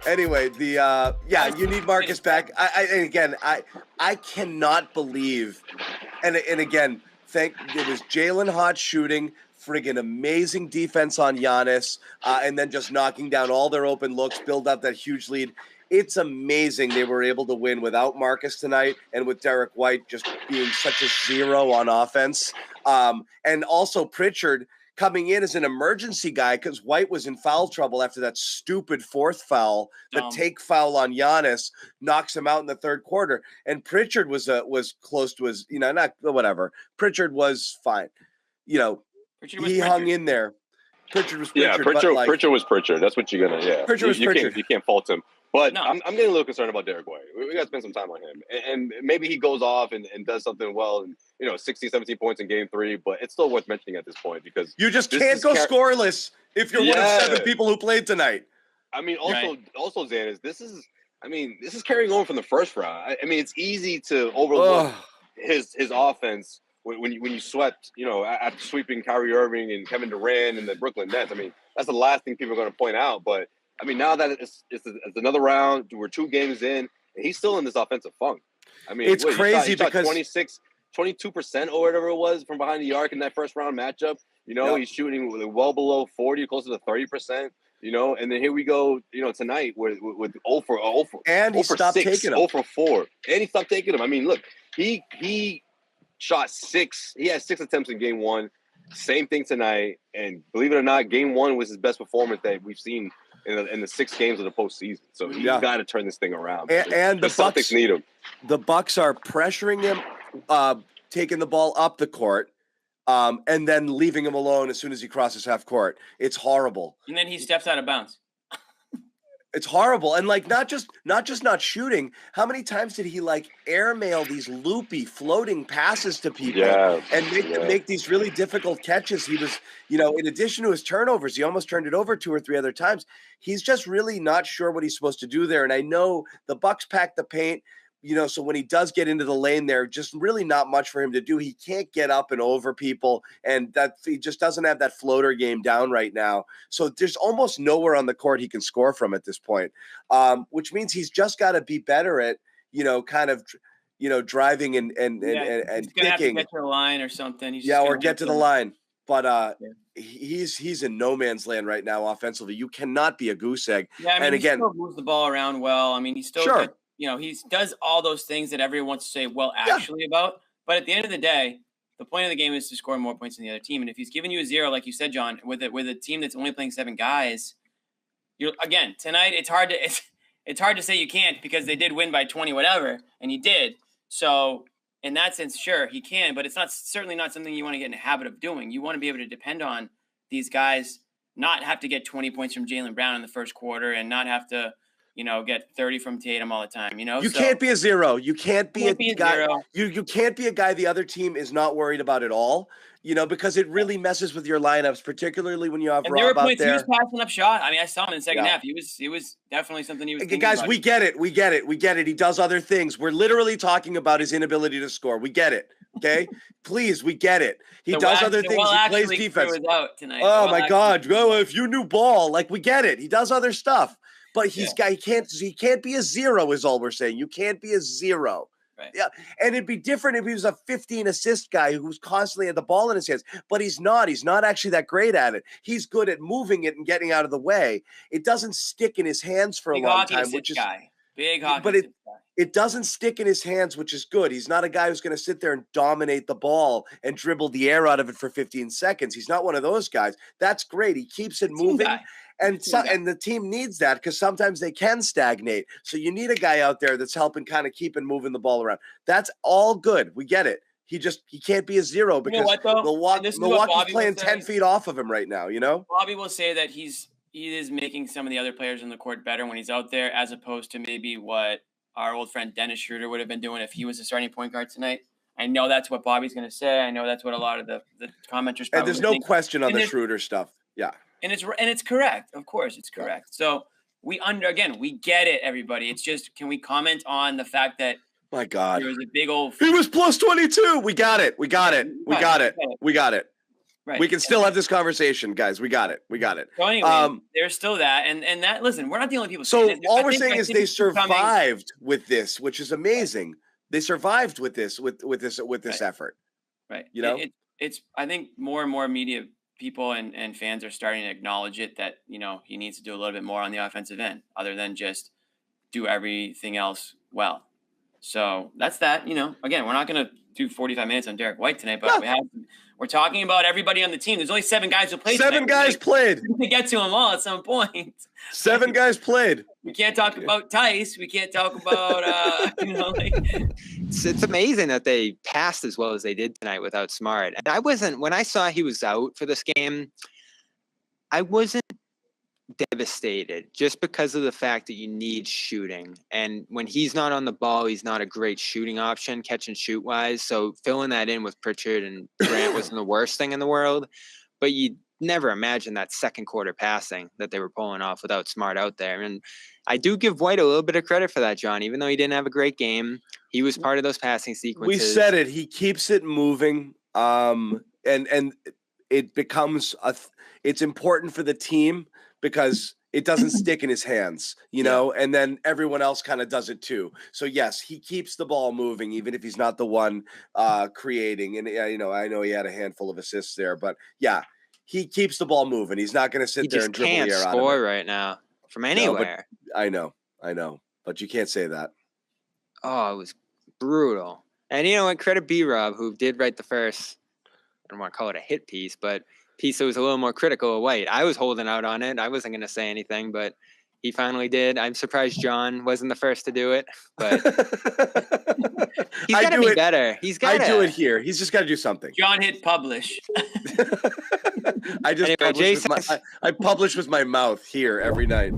Anyway, you need Marcus back. I cannot believe, and again, it was Jalen hot shooting, friggin' amazing defense on Giannis, and then just knocking down all their open looks, build up that huge lead. It's amazing they were able to win without Marcus tonight, and with Derrick White just being such a zero on offense, and also Pritchard coming in as an emergency guy because White was in foul trouble after that stupid fourth foul, the take foul on Giannis knocks him out in the third quarter. And Pritchard was close to his, not whatever. Pritchard was fine. He hung in there. Pritchard was Pritchard. Yeah, Pritchard was Pritchard. That's what you're gonna. Yeah, Pritchard was Pritchard. You can't fault him. But no. I'm getting a little concerned about Derrick White. We got to spend some time on him. And maybe he goes off and does something well and, 16, 17 points in game 3. But it's still worth mentioning at this point because you just can't go scoreless if you're one of 7 people who played tonight. I mean, also, Xanis, this is carrying over from the first round. I mean, it's easy to overlook his offense when you swept, after sweeping Kyrie Irving and Kevin Durant and the Brooklyn Nets. I mean, that's the last thing people are going to point out. But I mean, now that it's another round, we're 2 games in, and he's still in this offensive funk. I mean, it's crazy because 22% or whatever it was from behind the arc in that first round matchup. He's shooting well below 40, closer to 30%. And then here we go, tonight with 0 for and he stopped 6, taking them. 0 for 4, and he stopped taking them. I mean, look, he shot 6. He had 6 attempts in game 1. Same thing tonight, and believe it or not, game 1 was his best performance that we've seen in the 6 games of the postseason. So he's got to turn this thing around. And the Celtics need him. The Bucks are pressuring him, taking the ball up the court, and then leaving him alone as soon as he crosses half court. It's horrible. And then he steps out of bounds. It's horrible. And not just not shooting. How many times did he airmail these loopy floating passes to people and make these really difficult catches? He was, in addition to his turnovers, he almost turned it over 2 or 3 other times. He's just really not sure what he's supposed to do there. And I know the Bucks pack the paint, so when he does get into the lane there, just really not much for him to do. He can't get up and over people, and that he just doesn't have that floater game down right now. So there's almost nowhere on the court he can score from at this point, which means he's just got to be better at, driving and kicking. Have to get to the line or something. Or get to the line. But he's in no man's land right now offensively. You cannot be a goose egg. Yeah, I mean, and again, he still moves the ball around well. I mean, he's still good. He does all those things that everyone wants to say, about. But at the end of the day, the point of the game is to score more points than the other team. And if he's giving you a 0, like you said, John, with a team that's only playing 7 guys, tonight it's hard to say you can't because they did win by 20 whatever, and he did. So in that sense, sure, he can, but it's certainly not something you want to get in the habit of doing. You want to be able to depend on these guys, not have to get 20 points from Jaylen Brown in the first quarter and not have to get 30 from Tatum all the time, You can't be a 0. You can't be a guy. You can't be a guy the other team is not worried about at all, because it really messes with your lineups, particularly when you have Rob out there. He was passing up shot. I mean, I saw him in the second half. He was definitely something he was thinking guys, about. we get it. He does other things. We're literally talking about his inability to score. We get it. Okay? Please, we get it. He does other things. He plays defense. Oh, my God. Well, if you knew ball, we get it. He does other stuff. But he can't be a 0 is all we're saying. You can't be a 0. Right. Yeah. And it'd be different if he was a 15 assist guy who's constantly had the ball in his hands. But he's not. He's not actually that great at it. He's good at moving it and getting out of the way. It doesn't stick in his hands for a long time, which is big hockey. But it doesn't stick in his hands, which is good. He's not a guy who's going to sit there and dominate the ball and dribble the air out of it for 15 seconds. He's not one of those guys. That's great. He keeps it moving. And the team needs that because sometimes they can stagnate. So you need a guy out there that's helping kind of keeping moving the ball around. That's all good. We get it. He can't be a 0 because Milwaukee's playing 10 feet off of him right now, Bobby will say that he is making some of the other players on the court better when he's out there, as opposed to maybe what our old friend Dennis Schroeder would have been doing if he was the starting point guard tonight. I know that's what Bobby's going to say. I know that's what a lot of the commenters probably and there's no question on the Schroeder stuff. Yeah. And it's correct. Of course, it's correct. So we get it, everybody. It's just, can we comment on the fact that my God, there was a big old. He was plus 22. We got it. Right. We can still have this conversation, guys. We got it. So anyway, there's still that, and that. Listen, we're not the only people. So saying it. all we're saying is they survived with this, which is amazing. Right. They survived with this, with this effort. Right. You know, it's. I think more and more media people and fans are starting to acknowledge it, that he needs to do a little bit more on the offensive end, other than just do everything else well. So that's that. Again, we're not going to do 45 minutes on Derrick White tonight, but we're talking about everybody on the team. There's only 7 guys who played. 7 guys played. We get to them all at some point. 7 guys played. We can't talk about Tice. We can't talk about It's amazing that they passed as well as they did tonight without Smart. And when I saw he was out for this game, I wasn't devastated, just because of the fact that you need shooting, and when he's not on the ball, he's not a great shooting option, catch and shoot wise. So filling that in with Pritchard and Grant wasn't the worst thing in the world, but you never imagine that second quarter passing that they were pulling off without Smart out there. And I do give White a little bit of credit for that, John. Even though he didn't have a great game, he was part of those passing sequences. We said it. He keeps it moving, and it becomes it's important for the team, because it doesn't stick in his hands, and then everyone else kind of does it too. So yes, he keeps the ball moving, even if he's not the one creating. And I know he had a handful of assists there, but yeah, he keeps the ball moving. He's not going to sit there and dribble the air out of it. He just can't score right now from anywhere. No, I know, but you can't say that. Oh, it was brutal. And you know what? Credit B-Rob, who did write the first, I don't want to call it a hit piece, but piece that was a little more critical of White. I was holding out on it. I wasn't going to say anything, but he finally did. I'm surprised John wasn't the first to do it, but he's got to be better. I do it here. He's just got to do something. John hit publish. I publish with my mouth here every night.